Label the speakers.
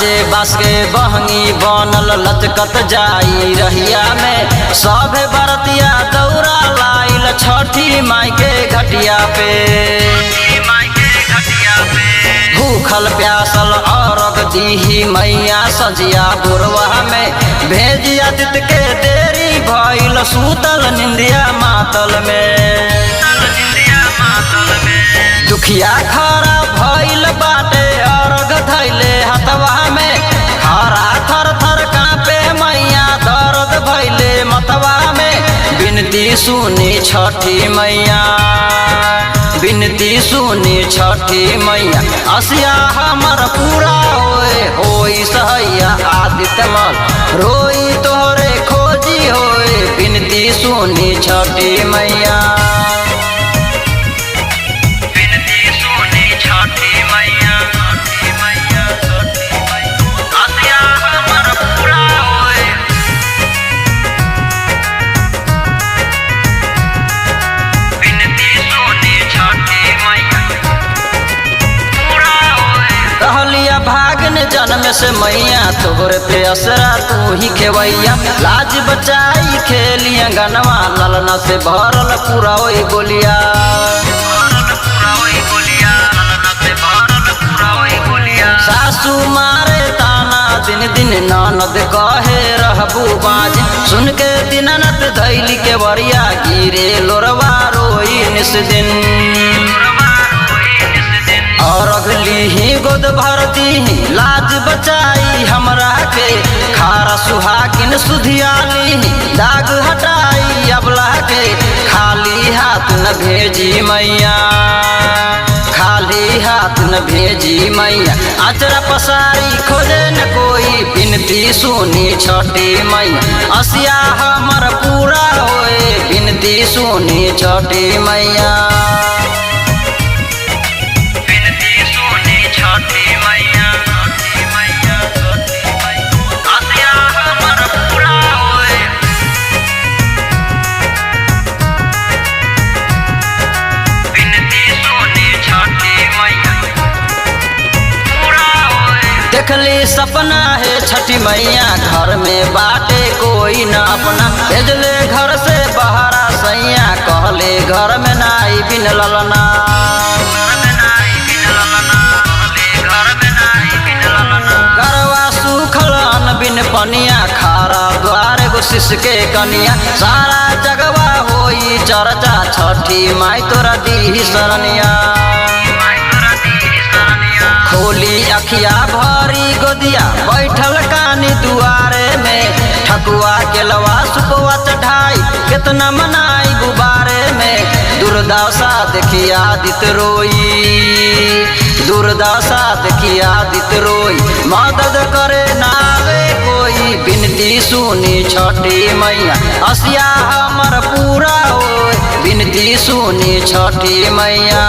Speaker 1: काचे बास के बहंगी बनल लचकत जाई रहिया में सभे बरतिया दौरा लाइल छठी माई के घटिया पे। भूखल प्यासल अरग दीही मैया सजिया बुरवा में भेजिया दित के देरी भइल सूतल निंदिया मातल में। दुखिया खरा भइल बाटे अरग धैले हथवा में खरा थर थर कांपे मैया दर्द भइले मतवा में। बिनती सुनी छठी मैया बिनती सुनी छठी मैया असिया हमर पूरा होई सहैया आदित्य मल रोई तोहरे खोजी होए। बिनती सुनी छठी मैया बिनती सुनी छठी मैया असिया हमर पूरा होए। बिनती सुनी छठी मैया पूरा होए। कहलिया भागन जन्म से मैया तोहरे पे असरा तू ही खेवैया लाज बचाई खेलिया गनवा ललना से भरल पूरा होई बोलिया। सासू मारे ताना दिन दिन ननद कहे रहबू बाज सुन के दिननत धैली के बरिया गिरे लोरवा रोई निस दिन। और अगली ही गोद भरती लाज बचाई हमरा के खारा सुहागिन सुधियाली दाग हटाई अबला के। खाली हाथ न भेजी मैया खाली हाथ न भेजी मैया अचरा पसारी खोजे न कोई। बिनती सुनी छठी मैया असिया हमर पूरा होए। बिनती सुनी छठी मैया असिया हमर पूरा होए। बिनती सुनी छठी मैया पूरा होए। देखली सपना है छठी मैया घर में बाटे कोई न अपना भेजले घर से बहरा सैया कहले घर में नाई बिन ललना। गरवा सूखल अन बिन पनिया खारा द्वार गो शिष के कनिया सारा जगवा होई चर्चा छठी माई तोरा दी शरणिया। खोली अखिया भरी गोदिया बैठल कानी दुआरे में ठकुआ के लवा सुपवा चढ़ाई कितना मनाई गुबारे में। दुर्दशा देखिया दित रोई दुर्दशा देखिया दित रोई मदद करे नावे कोई। बिनती सुनी छठी मैया असिया हमर पूरा होए। बिनती सुनी छठी मैया।